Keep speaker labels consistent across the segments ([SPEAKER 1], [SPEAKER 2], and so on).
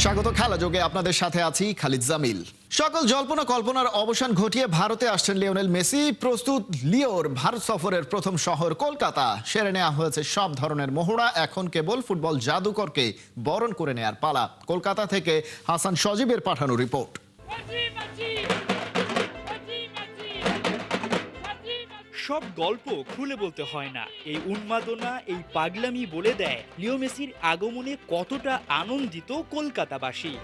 [SPEAKER 1] স্বাগত খেলা যোগে আপনাদের সাথে আছি খালিদ জামিল। সকল জল্পনা কল্পনার অবসান ঘটিয়ে ভারতে আসছেন লিওনেল মেসি। প্রস্তুত লিওর ভারত সফরের প্রথম শহর কলকাতা। সেরে নেওয়া হয়েছে সব ধরনের মহড়া, এখন কেবল ফুটবল জাদুকরকে বরণ করে নেয়ার পালা। কলকাতা থেকে হাসান সজীবের পাঠানো রিপোর্ট।
[SPEAKER 2] সব গল্প খুলে বলতে হয় না, এই উন্মাদনা, এই পাগলামি বলে দেয় লিও মেসির আগমনে কতটা আনন্দিত কলকাতাবাসী।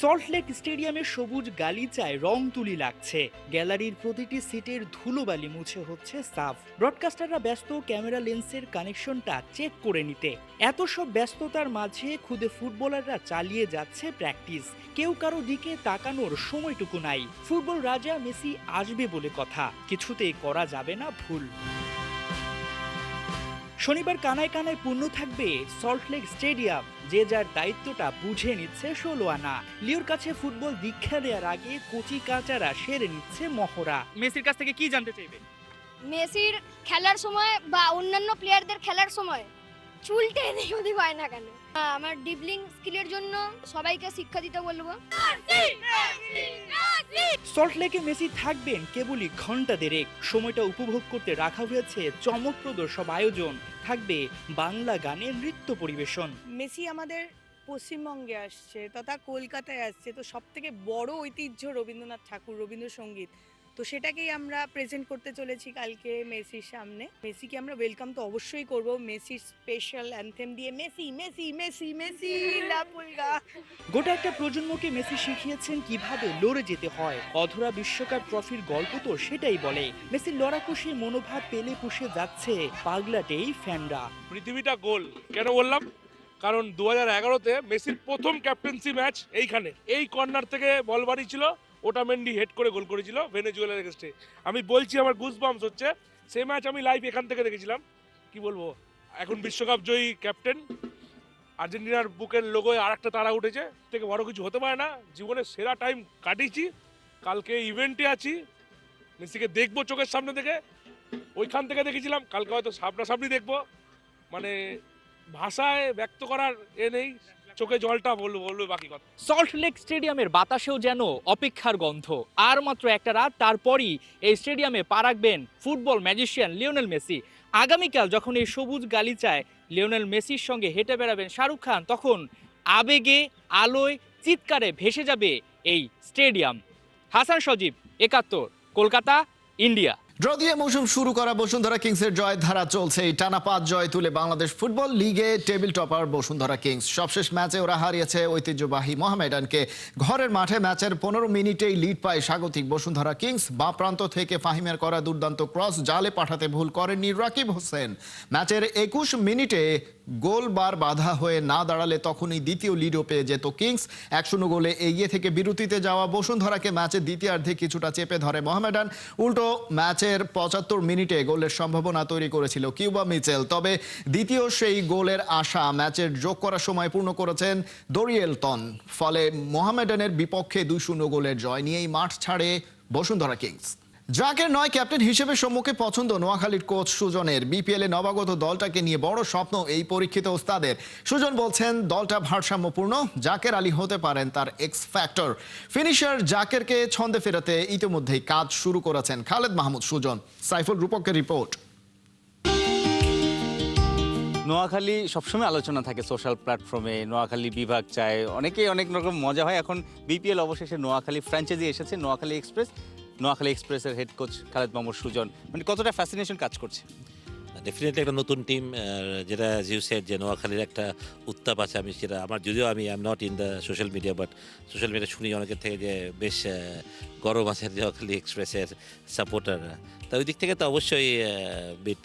[SPEAKER 2] সল্টলেক স্টেডিয়ামের সবুজ গালিচায় রং তুলি লাগছে, গ্যালারির প্রতিটি সিটের ধুলোবালি মুছে হচ্ছে সাফ। ব্রডকাস্টাররা ব্যস্ত ক্যামেরা লেন্সের কানেকশনটা চেক করে নিতে। এত সব ব্যস্ততার মাঝে খুদে ফুটবলাররা চালিয়ে যাচ্ছে প্র্যাকটিস। কেউ কারো দিকে তাকানোর সময়টুকু নাই। ফুটবল রাজা মেসি আসবে বলে কথা, কিছুতেই করা যাবে না ভুল। শনিবার কানায় কানায় পূর্ণ থাকবে সল্টলেক স্টেডিয়াম। যে যার দায়িত্বটা বুঝে নিচ্ছে 16 আনা। লিওর কাছে ফুটবল দীক্ষা দেওয়ার আগে কোচি কাচারা সেরে নিচ্ছে মহড়া। মেসির কাছ থেকে কি জানতে চাইবে?
[SPEAKER 3] মেসির খেলার সময় বা অন্যান্য প্লেয়ারদের খেলার সময় চুলটা এদিক ওদিক হয় না কেন? আমার ডিবলিং স্কিলের জন্য সবাইকে শিক্ষা দিতে বলবো।
[SPEAKER 2] সল্টলেকে মেসি থাকবেন কেবলই ঘন্টা দেড়েক। সময়টা উপভোগ করতে রাখা হয়েছে চমকপ্রদ সব আয়োজন। থাকবে বাংলা গানের নৃত্য পরিবেশন।
[SPEAKER 4] মেসি আমাদের পশ্চিমবঙ্গে আসছে তথা কলকাতায় আসছে, তো সব থেকে বড় ঐতিহ্য রবীন্দ্রনাথ ঠাকুর, রবীন্দ্রসঙ্গীত, তো সেটাকেই আমরা প্রেজেন্ট করতে চলেছি কালকে মেসির সামনে। মেসিকে আমরা ওয়েলকাম তো অবশ্যই করব, মেসির স্পেশাল অ্যানথেম দিয়ে মেসি মেসি মেসি মেসি লা পুলগা।
[SPEAKER 2] গোটা একটা প্রজন্মকে মেসি শিখিয়েছেন কিভাবে লড়ে যেতে হয়। অধরা বিশ্বকাপ ট্রফির গল্প তো সেটাই বলে। মেসির লড়াকুশি মনোভাব পেলে পুষে যাচ্ছে পাগলাটেই ফ্যানরা।
[SPEAKER 5] পৃথিবীটা গোল কেন বললাম? কারণ 2011-তে মেসির প্রথম ক্যাপ্টেন্সি ম্যাচ এইখানে, এই কর্নার থেকে বল বাড়িয়েছিল, ওটা মেন্ডি হেড করে গোল করেছিল ভেনেজুয়েলার এগেইনস্টে। আমি বলছি আমার গুজবাম্পস হচ্ছে, সেই ম্যাচ আমি লাইভ এখান থেকে দেখেছিলাম। কি বলবো, এখন বিশ্বকাপ জয়ী ক্যাপ্টেন, আর্জেন্টিনার বুকের লোগোয় আর একটা তারা উঠেছে, থেকে বড় কিছু হতে পারে না। জীবনের সেরা টাইম কাটিয়েছি, কালকে ইভেন্টে আছি, মেসিকে দেখবো চোখের সামনে থেকে। ওইখান থেকে দেখেছিলাম, কালকে হয়তো সামনাসামনি দেখবো। মানে ভাষায় ব্যক্ত করার নেই, চোখে জলটা বলবো বাকি কথা।
[SPEAKER 2] সল্টলেক স্টেডিয়ামের বাতাসেও যেন অপেক্ষার গন্ধ। আর মাত্র একটা রাত, তারপরই এই স্টেডিয়ামে পা রাখবেন ফুটবল ম্যাজিশিয়ান লিওনেল মেসি। আগামীকাল যখন এই সবুজ গালিচায় লিওনেল মেসির সঙ্গে হেঁটে বেড়াবেন শাহরুখ খান, তখন আবেগে, আলোয়, চিৎকারে ভেসে যাবে এই স্টেডিয়াম। হাসান সজীব, 71, কলকাতা, ইন্ডিয়া।
[SPEAKER 1] ড্র দিয়ে মৌসুম শুরু করা বসুন্ধরা কিংসের জয় ধারা চলছে। টানা 5 জয় তুলে বাংলাদেশ ফুটবল লিগে টেবিল টপার বসুন্ধরা কিংস। সবশেষ ম্যাচে ওরা হারিয়েছে ঐতিহ্যবাহী মোহামেডানকে। ঘরের মাঠে ম্যাচের 15 মিনিটেই লিড পায় স্বাগতিক বসুন্ধরা কিংস। বাঁ প্রান্ত থেকে ফাহিমের করা দুর্দান্ত ক্রস জালে পাঠাতে ভুল করেননি রাকিব হোসেন। ম্যাচের 21 মিনিটে গোল বার বাধা হয়ে না দাঁড়ালে তখনই দ্বিতীয় লিডও পেয়ে যেত কিংস। 1-0 গোলে এগিয়ে থেকে বিরতিতে যাওয়া বসুন্ধরাকে ম্যাচের দ্বিতীয়ার্ধে কিছুটা চেপে ধরে মোহামেডান। উল্টো ম্যাচের 75 মিনিটে গোলের সম্ভাবনা তৈরি করেছিল কিউবা মিচেল, তবে দ্বিতীয় সেই গোলের আশা ম্যাচের যোগ করার সময় পূর্ণ করেছেন দরিয়েলটন। ফলে মোহামেডানের বিপক্ষে 2-0 গোলের জয় নিয়েই মাঠ ছাড়ে বসুন্ধরা কিংস। জাকের নয় ক্যাপ্টেন হিসেবে সম্মুখে পছন্দ নোয়াখালীর কোচ সুজনের। বিপিএলে নবাগত দলটাকে নিয়ে বড় স্বপ্ন এই পরীক্ষিত ওস্তাদের। সুজন বলছেন দলটা ভারসাম্যপূর্ণ, জাকের আলী হতে পারেন তার এক্স ফ্যাক্টর। ফিনিশার জাকেরকে ছন্দে ফেরাতে ইতিমধ্যেই কাজ শুরু করেছেন খালেদ মাহমুদ সুজন। সাইফুল রূপকের রিপোর্ট।
[SPEAKER 6] নোয়াখালী সবসময় আলোচনা থাকে সোশ্যাল প্ল্যাটফর্মে, নোয়াখালী বিভাগ চায়, অনেকেই অনেক রকম মজা হয়। এখন বিপিএল অবশেষে নোয়াখালী ফ্র্যাঞ্চাইজি এসেছে, নোয়াখালী এক্সপ্রেস। নোয়াখালী এক্সপ্রেসের হেড কোচ খালেদ মাহমুদ সুজন, মানে কতটা ফ্যাসিনেশন কাজ করছে?
[SPEAKER 7] ডেফিনেটলি একটা নতুন টিম, যেটা জিউ সেড যে নোয়াখালীর একটা উত্তাপ আছে। আমি সেটা আমার, যদিও আমি I am not in the social media, but social media শুনি অনেকের থেকে যে বেশ গরম আছে নোয়াখালী এক্সপ্রেসের সাপোর্টাররা। তা ওই দিক থেকে তো অবশ্যই বিট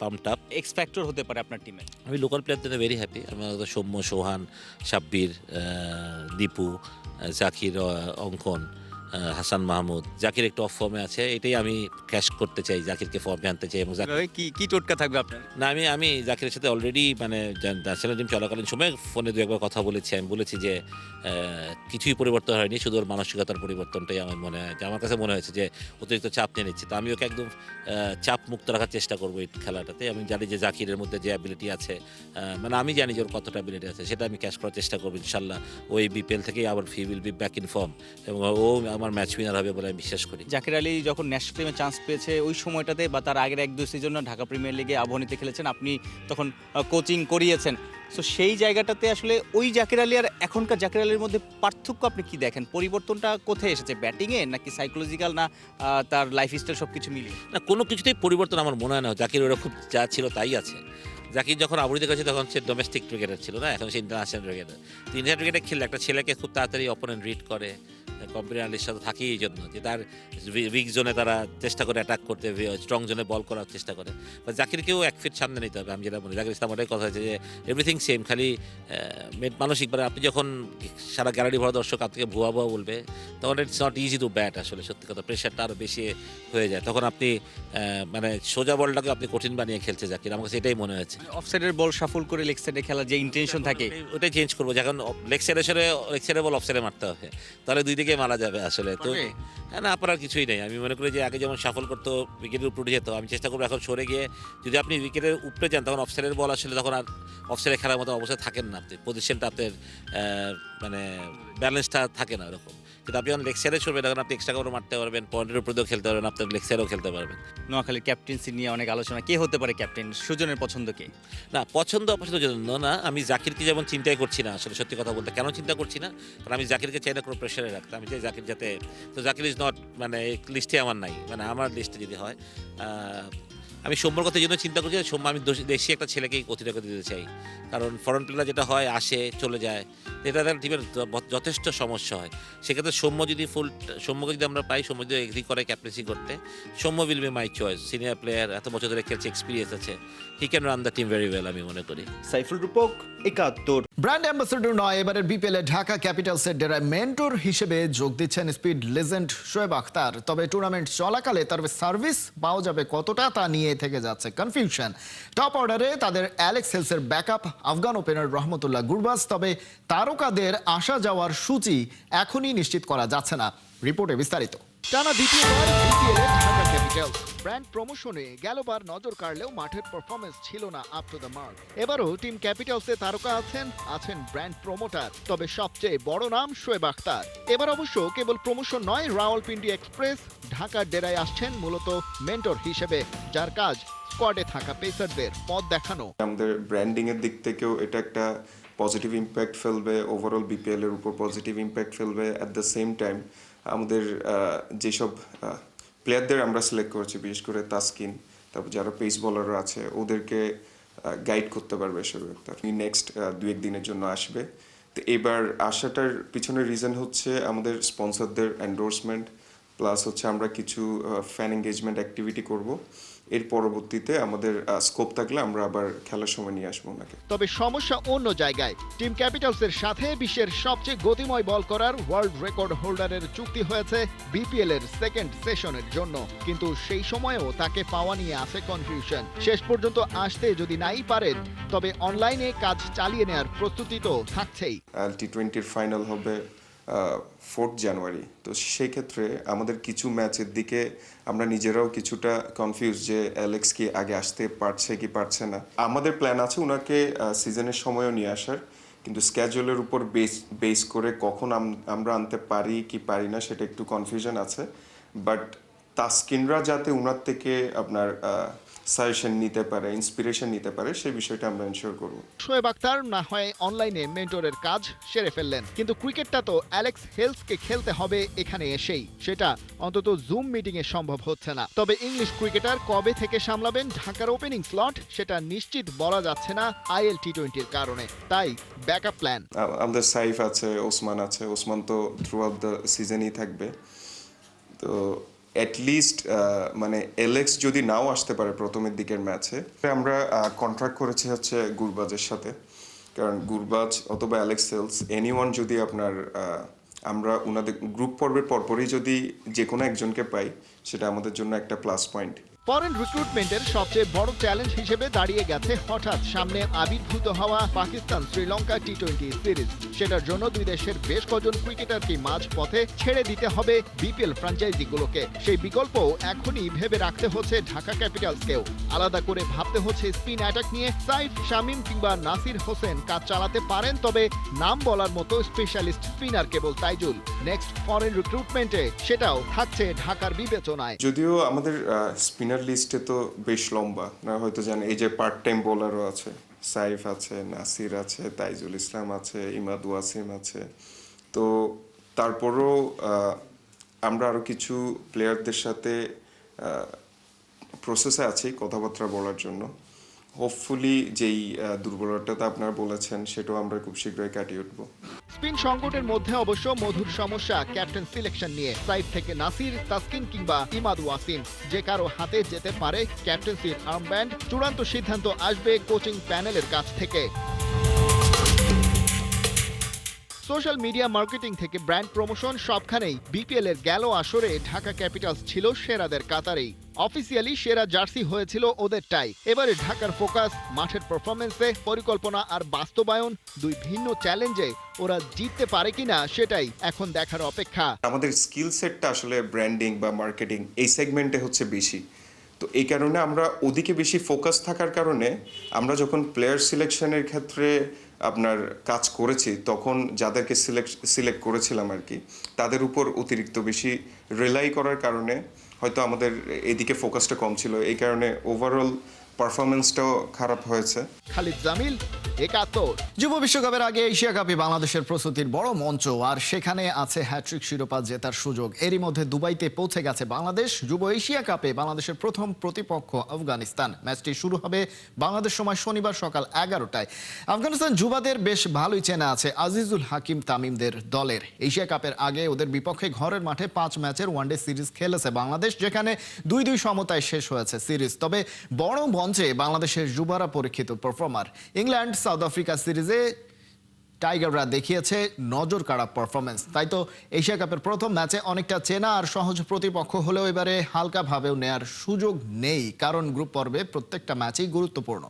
[SPEAKER 7] পাম্পড আপ।
[SPEAKER 6] এক্স ফ্যাক্টর হতে পারে আপনার টিমে?
[SPEAKER 7] আমি লোকাল প্লেয়ারদের জন্য ভেরি হ্যাপি। আমার সৌম্য, সোহান, সাব্বির, দীপু, জাকির, অঙ্কন, হাসান মাহমুদ। জাকির একটু অফ ফর্মে আছে, এটাই আমি ক্যাশ করতে চাই, জাকিরকে ফর্মে আনতে চাই। এবং
[SPEAKER 6] এভাবে কি টোটকা থাকবে আপনার?
[SPEAKER 7] না, আমি জাকিরের সাথে অলরেডি মানে ন্যাশনাল টিম চলাকালীন সময় ফোনে দু একবার কথা বলেছি। আমি বলেছি যে কিছুই পরিবর্তন হয়নি, শুধু ওর মানসিকতার পরিবর্তনটাই আমার মনে হয়, যে আমার কাছে মনে হয়েছে যে অতিরিক্ত চাপ নিয়ে নিচ্ছে। তো আমি ওকে একদম চাপ মুক্ত রাখার চেষ্টা করবো এই খেলাটাতে। আমি জানি যে জাকিরের মধ্যে যে অ্যাবিলিটি আছে, মানে আমি জানি যে ওর কতটা অ্যাবিলিটি আছে, সেটা আমি ক্যাশ করার চেষ্টা করবো ইনশাল্লাহ। ওই বিপিএল থেকেই আবার he will be back in form এবং ও আমার ম্যাচ উইনার হবে বলে আমি বিশ্বাস করি।
[SPEAKER 6] জাকির আলী যখন ন্যাশনাল টিমে চান্স পেয়েছে ওই সময়টাতে বা তার আগের 1-2 সিজনে ঢাকা প্রিমিয়ার লিগে আবাহনীতে খেলেছেন, আপনি তখন কোচিং করিয়েছেন। সো সেই জায়গাটাতে আসলে ওই জাকির আলী আর এখনকার জাকির আলীর মধ্যে পার্থক্য আপনি কি দেখেন? পরিবর্তনটা কোথায় এসেছে, ব্যাটিংয়ে নাকি সাইকোলজিক্যাল, না তার লাইফস্টাইল সব কিছু মিলিয়ে?
[SPEAKER 7] না, কোনো কিছুতেই পরিবর্তন আমার মনে হয় না। জাকির ওরকম যা ছিল তাই আছে। জাকির যখন আবুরিতে গেছে তখন সে ডোমেস্টিক ক্রিকেটার ছিল না, এখন সে ইন্টারন্যাশনাল ক্রিকেটার। তো ইন্ডিয়ান ক্রিকেটে খেললে একটা ছেলেকে খুব তাড়াতাড়ি অপোনেন্ট রিড করে, কম্পিটিশনের সাথে থাকি এই জন্য যে তার উইক জোনে তারা চেষ্টা করে অ্যাটাক করতে, স্ট্রং জোনে বল করার চেষ্টা করে। বা জাকিরকেও 1 ফিট সামনে নিতে হবে। আমি যেটা বলি, জাকির ইসলাম ওটাই কথা হয়েছে যে এভরিথিং সেম, খালি মানসিকভাবে আপনি যখন সারা গ্যালারি ভরা দর্শক আপনাকে ভুয়া ভুয়া বলবে, তখন it's not easy to bat. আসলে সত্যি কথা, প্রেশারটা আরও বেশি হয়ে যায়। তখন আপনি মানে সোজা বলটাকে আপনি কঠিন বানিয়ে খেলছে জাকির, আমার কাছে এটাই মনে হয়েছে।
[SPEAKER 6] অফসাইডের বল শাফল করে লেগ সাইডে খেলার যে ইন্টেনশন থাকে,
[SPEAKER 7] ওটাই চেঞ্জ করবো। যখন লেগ সাইডে বল অফ সাইডে মারতে হবে, তাহলে দুই দিকে মারা যাবে আসলে। তো
[SPEAKER 6] পারবে?
[SPEAKER 7] হ্যাঁ, না পারার কিছুই নেই। আমি মনে করি যে আগে যেমন সাফল করতো, উইকেটের উপরে উঠে যেত, আমি চেষ্টা করবো এখন সরে গিয়ে যদি আপনি উইকেটের উপরে যান তখন অফসাইডের বল আসলে তখন আর অফসাইডে খেলার মতো অবস্থায় থাকেন না আপনি, পজিশনটা আপনার মানে ব্যালেন্সটা থাকে না এরকম। কিন্তু আপনি যখন লেগ সাইডে সরবেন তখন আপনি এক্সট্রা করে মারতে পারবেন, পয়েন্টের উপরে দিয়েও খেলতে পারবেন, আপনার লেগ সাইডেও খেলতে পারবেন।
[SPEAKER 6] নোয়াখালীর ক্যাপ্টেন্সি নিয়ে অনেক আলোচনা, কে হতে পারে ক্যাপ্টেন? সুজনের পছন্দ কে?
[SPEAKER 7] না, পছন্দ অপছন্দের জন্য না, আমি জাকিরকে যেমন চিন্তাই করছি না আসলে, সত্যি কথা বলতে। কেন চিন্তা করছি না? কারণ আমি জাকিরকে চাই না কোনো প্রেশারে রাখতে। আমি চাই জাকির যাতে, তো জাকির ইজ নট মানে লিস্টে আমার নাই, মানে আমার লিস্টে যদি হয় আমি সৌম্যর কথা এই জন্য চিন্তা করছি, সৌম্য আমি দেশি একটা ছেলেকেই অতিরিক্ত দিতে চাই। কারণ ফরেন প্লেয়ার যেটা হয়, আসে চলে যায়, এটা তার টিমের যথেষ্ট সমস্যা হয়। সেক্ষেত্রে সৌম্যকে যদি আমরা পাই, সৌম্য যদি এগ্রি করে ক্যাপ্টেন্সি করতে, Soumya will be my choice. Senior player, এত বছর ধরে খেলছে, এক্সপিরিয়েন্স আছে, he can run the team very well আমি মনে করি।
[SPEAKER 8] সাইফুল রূপক, 71।
[SPEAKER 1] ব্র্যান্ড অ্যাম্বাসেডর নয়, এবারের বিপিএল এ ঢাকা ক্যাপিটালসের ডেরায় মেন্টর হিসেবে যোগ দিচ্ছেন স্পিড লেজেন্ড শোয়েব আখতার। তবে টুর্নামেন্ট চলাকালে তার সার্ভিস পাওয়া যাবে কতটা, তা নিয়ে থেকে যাচ্ছে কনফিউশন। টপ অর্ডারে তাদের অ্যালেক্স হেলসের ব্যাকআপ আফগান ওপেনার রহমতুল্লাহ গুরবাজ। তবে তারকাদের আসা যাওয়ার সূচি এখনই নিশ্চিত করা যাচ্ছে না। রিপোর্টে বিস্তারিত। টানা দ্বিতীয়বার বিপিএল এ ঢাকা ক্যাপিটালস ব্র্যান্ড প্রমোশনে গেলবার নজর কাড়লেও মাঠের পারফরমেন্স ছিল না আপ টু দ্য মার্ক। এবারও টিম ক্যাপিটালসে তারকা আছেন ব্র্যান্ড প্রমোটার, তবে সবচেয়ে বড় নাম শোয়েব আখতার। এবার অবশ্য কেবল প্রমোশন নয়, রাওয়ালপিন্ডি এক্সপ্রেস ঢাকার ডেরায় আসছেন মূলত মেন্টর হিসেবে, যার কাজ স্কোয়াডে থাকা পেসারদের পথ দেখানো।
[SPEAKER 9] আমাদের ব্র্যান্ডিং এর দিক থেকেও এটা একটা পজিটিভ ইম্প্যাক্ট ফেলবে, ওভারঅল বিপিএল এর উপর পজিটিভ ইম্প্যাক্ট ফেলবে। অ্যাট দ্য সেম টাইম আমাদের যেসব প্লেয়ারদের আমরা সিলেক্ট করেছি, বিশেষ করে তাসকিন, তারপর যারা পেস বোলাররা আছে, ওদেরকে গাইড করতে পারবে শোয়েব আখতার। নেক্সট 2-1 দিনের জন্য আসবে। তো এবার আসাটার পিছনে রিজন হচ্ছে আমাদের স্পন্সরদের এন্ডোর্সমেন্ট, প্লাস হচ্ছে আমরা কিছু ফ্যান এঙ্গেজমেন্ট অ্যাক্টিভিটি করব। এর পরবর্তীতে আমাদের স্কোপ থাকলে আমরা আবার খেলার সময় নিয়ে আসবো ওনাকে।
[SPEAKER 1] তবে সমস্যা অন্য জায়গায়। টিম ক্যাপিটালসের সাথে বিশ্বের সবচেয়ে গতিময় বল করার ওয়ার্ল্ড রেকর্ড হোল্ডারের চুক্তি হয়েছে বিপিএল এর সেকেন্ড সেশনের জন্য, কিন্তু সেই সময়েও তাকে পাওয়া নিয়ে আছে কনফিউশন। শেষ পর্যন্ত আসতে যদি নাই পারেন, তবে অনলাইনে কাজ চালিয়ে নেওয়ার প্রস্তুতি তো থাকছেই।
[SPEAKER 9] টি20-র ফাইনাল হবে 4 জানুয়ারি। তো সেই ক্ষেত্রে আমাদের কিছু ম্যাচের দিকে আমরা নিজেরাও কিছুটা কনফিউজ যে অ্যালেক্স কি আগে আসতে পারছে কি পারছে না। আমাদের প্ল্যান আছে ওনাকে সিজনের সময়ও নিয়ে আসার, কিন্তু স্ক্যাজুয়ালের উপর বেস করে কখন আমরা আনতে পারি কি পারি না সেটা একটু কনফিউশন আছে। বাট তাসকিনরা যাতে ওনার থেকে আপনার সাজেশন নিতে পারে, ইন্সপিরেশন নিতে পারে, সেই বিষয়টা আমরা এনশিওর করব।
[SPEAKER 1] শোয়েব আখতার না হয় অনলাইনে মেন্টরের কাজ সেরে ফেললেন, কিন্তু ক্রিকেটটা তো অ্যালেক্স হেলসকে খেলতে হবে এখানে এসেই। সেটা অন্তত জুম মিটিং এ সম্ভব হচ্ছে না। তবে ইংলিশ ক্রিকেটার কবে থেকে সামলাবেন ঢাকার ওপেনিং স্লট, সেটা নিশ্চিত বলা যাচ্ছে না আইএল টি20-র কারণে। তাই ব্যাকআপ প্ল্যান।
[SPEAKER 9] আমাদের সাইফ আছে, ওসমান আছে। ওসমান তো থ্রু আউট দ্য সিজনই থাকবে। তো অ্যাটলিস্ট মানে এলেক্স যদি নাও আসতে পারে প্রথমের দিকের ম্যাচে, আমরা কন্ট্রাক্ট করেছি হচ্ছে গুরবাজের সাথে। কারণ গুরবাজ অথবা অ্যালেক্স হেলস এনিওয়ান যদি আপনার আমরা ওনাদের গ্রুপ পর্বের পরপরই যদি যে কোনো একজনকে পাই সেটা আমাদের জন্য একটা প্লাস পয়েন্ট।
[SPEAKER 1] ফরেন রিক্রুটমেন্টের সবচেয়ে বড় চ্যালেঞ্জ হিসেবে দাঁড়িয়ে গেছে হঠাৎ সামনে আবির্ভূত হওয়া পাকিস্তান শ্রীলঙ্কা টি-20 সিরিজ। সেটার জন্য দুই দেশের বেশ কজন ক্রিকেটারকে মাঝ পথে ছেড়ে দিতে হবে বিপিএল ফ্র্যাঞ্চাইজিগুলোকে। সেই বিকল্প এখনই ভেবে রাখতে হচ্ছে ঢাকা ক্যাপিটালসকেও। আলাদা করে ভাবতে হচ্ছে স্পিন অ্যাটাক নিয়ে। সাইফ, শামীম কিংবা নাসির হোসেন কাজ চালাতে পারেন, তবে নাম বলার মতো স্পেশালিস্ট স্পিনার কেবল তাইজুল। নেক্সট ফরেন রিক্রুটমেন্টে সেটাও থাকছে ঢাকার বিবেচনায়।
[SPEAKER 9] যদিও আমাদের স্পিনার লিস্টে তো বেশ লম্বা, না হয়তো জানেন এই যে পার্ট টাইম বোলারও আছে, সাইফ আছে, নাসির আছে, তাইজুল ইসলাম আছে, ইমাদ ওয়াসিম আছে। তো তারপরও আমরা আরও কিছু প্লেয়ারদের সাথে প্রসেসে আছি কথাবার্তা বলার জন্য। হোপফুলি যেই দুর্বলতাটা আপনারা বলেছেন সেটাও আমরা খুব শীঘ্রই কাটিয়ে উঠব।
[SPEAKER 1] স্পিন সংকটের মধ্যে অবশ্য মধুর সমস্যা ক্যাপ্টেন সিলেকশন নিয়ে। সাইফ থেকে নাসির, তাসকিন কিংবা ইমাদ ওয়াসিম, যে কারো হাতে যেতে পারে ক্যাপ্টেন্সির আর্মব্যান্ড। চূড়ান্ত সিদ্ধান্ত আসবে কোচিং প্যানেলের কাছ থেকে। সোশ্যাল মিডিয়া মার্কেটিং থেকে ব্র্যান্ড প্রমোশন সবখানেই বিপিএল এর গেল আসরে ঢাকা ক্যাপিটালস ছিল সেরাদের কাতারেই। অফিসিয়ালি সেরা জার্সি হয়েছিল ওদেরটাই। এবারে ঢাকার ফোকাস মাঠের পারফরমেন্সে, পরিকল্পনা আর বাস্তবায়ন, দুই ভিন্ন চ্যালেঞ্জে ওরা জিততে পারে কিনা সেটাই এখন দেখার অপেক্ষা।
[SPEAKER 9] আমাদের স্কিল সেটটা আসলে ব্র্যান্ডিং বা মার্কেটিং এই সেগমেন্টে হচ্ছে বেশি, তো এই কারণে আমরা ওদিকে বেশি ফোকাস থাকার কারণে আমরা যখন প্লেয়ার সিলেকশনের ক্ষেত্রে আপনার কাজ করেছি তখন যাদেরকে সিলেক্ট করেছিলাম আর কি, তাদের উপর অতিরিক্ত বেশি রিলাই করার কারণে হয়তো আমাদের এদিকে ফোকাসটা কম ছিল, এই কারণে ওভারঅল পারফরমেন্সটাও খারাপ হয়েছে।
[SPEAKER 1] খালিদ জামিল, একাত্তর। যুব বিশ্বকাপের আগে এশিয়া কাপে বাংলাদেশের প্রস্তুতির বড় মঞ্চ, আর সেখানে আছে হ্যাট্রিক শিরোপা জেতার সুযোগ। এরই মধ্যে দুবাইতে পৌঁছে গেছে বাংলাদেশ। যুব এশিয়া কাপে বাংলাদেশের প্রথম প্রতিপক্ষ আফগানিস্তান। ম্যাচটি শুরু হবে বাংলাদেশ সময় শনিবার সকাল 11টায়। আফগানিস্তান যুবাদের বেশ ভালোই চেনা আছে আজিজুল হাকিম তামিমদের দলের। এশিয়া কাপের আগে ওদের বিপক্ষে ঘরের মাঠে 5 ম্যাচের ওয়ানডে সিরিজ খেলেছে বাংলাদেশ, যেখানে 2-2 সমতায় শেষ হয়েছে সিরিজ। তবে বড় মঞ্চে বাংলাদেশের যুবারা পরীক্ষিত পারফর্মার। ইংল্যান্ড সাউথ আফ্রিকা সিরিজে টাইগাররা দেখিয়েছে নজর কাড়া পারফরমেন্স। তাই তো এশিয়া কাপের প্রথম ম্যাচে অনেকটা চেনা আর সহজ প্রতিপক্ষ হলেও এবারে হালকাভাবেও নেয়ার সুযোগ নেই, কারণ গ্রুপ পর্বে প্রত্যেকটা ম্যাচই গুরুত্বপূর্ণ।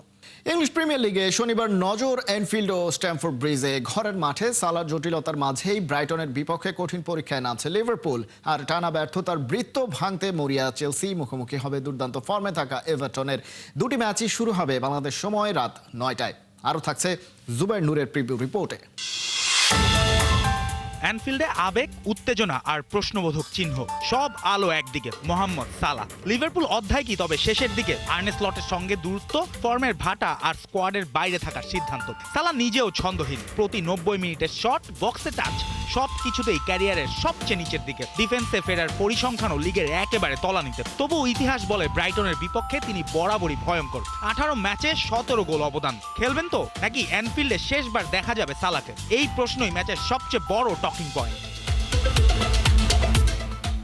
[SPEAKER 1] ইংলিশ প্রিমিয়ার লিগে শনিবার নজর এনফিল্ড ও স্ট্যামফোর্ড ব্রিজে। ঘরের মাঠে সালার জটিলতার মাঝেই ব্রাইটনের বিপক্ষে কঠিন পরীক্ষায় নামছে লিভারপুল। আর টানা ব্যর্থতার বৃত্ত ভাঙতে মরিয়া চেলসি মুখোমুখি হবে দুর্দান্ত ফর্মে থাকা এভারটনের। দুটি ম্যাচই শুরু হবে বাংলাদেশ সময় রাত 9টায়। আরও থাকছে জুবাইর নূরের প্রিভিউ রিপোর্টে।
[SPEAKER 2] অ্যানফিল্ডে আবেগ, উত্তেজনা আর প্রশ্নবোধক চিহ্ন, সব আলো একদিকে মোহাম্মদ সালাহ। লিভারপুল অধ্যায় কি তবে শেষের দিকে? আর্নে স্লটের সঙ্গে দূরত্ব, ফর্মের ভাটা আর স্কোয়াডের বাইরে থাকার সিদ্ধান্ত। সালাহ নিজেও ছন্দহীন, প্রতি 90 মিনিটের শট, বক্সে টাচ, সব কিছুতেই ক্যারিয়ারের সবচেয়ে নিচের দিকে। ডিফেন্সে ফেরার পরিসংখ্যানও লিগের একেবারে তলানিতে। তবুও ইতিহাস বলে ব্রাইটনের বিপক্ষে তিনি বরাবরই ভয়ঙ্কর। 18 ম্যাচে 17 গোল অবদান। খেলবেন তো, নাকি অ্যানফিল্ডে শেষবার দেখা যাবে সালাহকে? এই প্রশ্নই ম্যাচের সবচেয়ে বড় টকিং পয়েন্ট।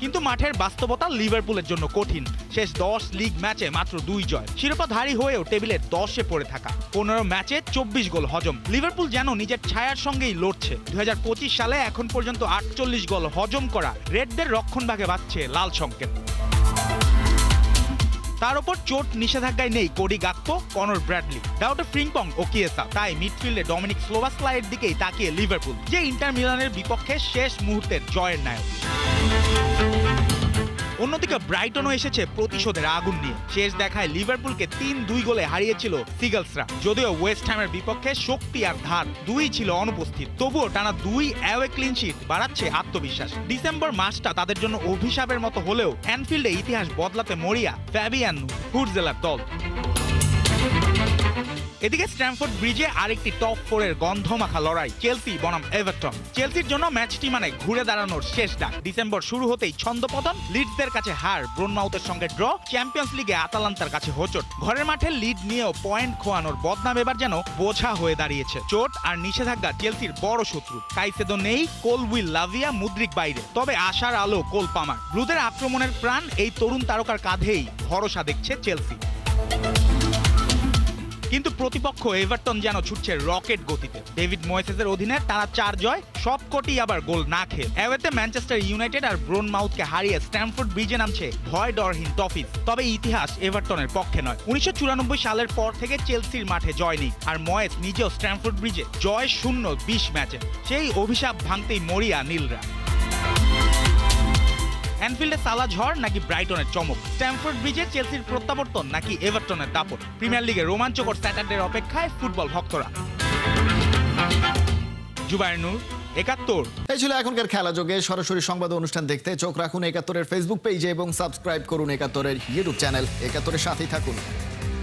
[SPEAKER 2] কিন্তু মাঠের বাস্তবতা লিভারপুলের জন্য কঠিন। শেষ 10 লিগ ম্যাচে মাত্র 2 জয়, শিরোপাধারী হয়েও টেবিলের 10-এ পড়ে থাকা। 15 ম্যাচে 24 গোল হজম। লিভারপুল যেন নিজের ছায়ার সঙ্গেই লড়ছে। 2025 সালে এখন পর্যন্ত 48 গোল হজম করা রেডদের রক্ষণভাগে বাজছে লাল সংকেত। তার উপর চোট নিষেধাজ্ঞায় নেই কোডি গাকপো, কনর ব্র্যাডলি, ডাউটে ফ্রিম্পং ও কিয়েসা। তাই মিডফিল্ডে ডমিনিক স্লোভাসলাইয়ের দিকেই তাকিয়ে লিভারপুল, যে ইন্টার মিলানের বিপক্ষে শেষ মুহূর্তের জয়ের নায়ক। অন্যদিকে ব্রাইটনও এসেছে প্রতিশোধের আগুন নিয়ে। শেষ দেখায় লিভারপুলকে 3-2 গোলে হারিয়েছিল সিগলসরা। যদিও ওয়েস্ট হ্যামের বিপক্ষে শক্তি আর ধার দুই ছিল অনুপস্থিত, তবুও টানা 2 অ্যাওয়ে ক্লিন শিট বাড়াচ্ছে আত্মবিশ্বাস। ডিসেম্বর মাসটা তাদের জন্য অভিশাপের মতো হলেও অ্যানফিল্ডে ইতিহাস বদলাতে মরিয়া ফ্যাবিয়ান হুরজেলার দল। এদিকে স্ট্যামফোর্ড ব্রিজে আরেকটি টপ 4-এর গন্ধমাখা লড়াই, চেলসি বনাম এভারটন। চেলসির জন্য ম্যাচটি মানে ঘুরে দাঁড়ানোর শেষ ডাক। ডিসেম্বর শুরু হতেই ছন্দপতন, লিডসদের কাছে হার, ব্রুনমাউথের সঙ্গে ড্র, চ্যাম্পিয়ন্স লিগে আতালান্তার কাছে হোঁচট। ঘরের মাঠে লিড নিয়েও পয়েন্ট খোয়ানোর বদনাম এবার যেন বোঝা হয়ে দাঁড়িয়েছে। চোট আর নিষেধাজ্ঞা চেলসির বড় শত্রু। কাইসেদো নেই, কোলউইল লাভিয়া, মুদ্রিক বাইরে, তবে আশার আলো কোল পামার। ব্লুদের আক্রমণের প্রাণ এই তরুণ তারকার কাঁধেই ভরসা দেখছে চেলসি। কিন্তু প্রতিপক্ষ এভারটন যেন ছুটছে রকেট গতিতে। ডেভিড ময়েসেসের অধীনে টানা 4 জয়, সবকটি আবার গোল না খেয়ে। অ্যাওয়েতে ম্যানচেস্টার ইউনাইটেড আর ব্রোনমাউথকে হারিয়ে স্ট্যামফোর্ড ব্রিজে নামছে ভয় ডরহীন টফিজ। তবে ইতিহাস এভারটনের পক্ষে নয়। 1994 সালের পর থেকে চেলসির মাঠে জয় নেই, আর ময়েস নিজেও স্ট্যামফোর্ড ব্রিজে জয় শূন্য 20 ম্যাচে। সেই অভিশাপ ভাঙতেই মরিয়া নীলরা। অ্যানফিল্ডে সালা ঝড় নাকি ব্রাইটনের চমক, স্ট্যামফোর্ড ব্রিজে চেলসির প্রত্যাবর্তন নাকি এভারটনের দাপট। প্রিমিয়ার লিগে রোমাঞ্চকর স্যাটারডের অপেক্ষায় ফুটবল ভক্তরা। জুবায়ের নূর, ৭১।
[SPEAKER 1] এই ছিল এখনকার খেলা যোগে। সরাসরি সংবাদ অনুষ্ঠান দেখতে চোখ রাখুন ৭১-এর ফেসবুক পেজে এবং সাবস্ক্রাইব করুন ৭১-এর ইউটিউব চ্যানেল। ৭১-এর সাথেই থাকুন।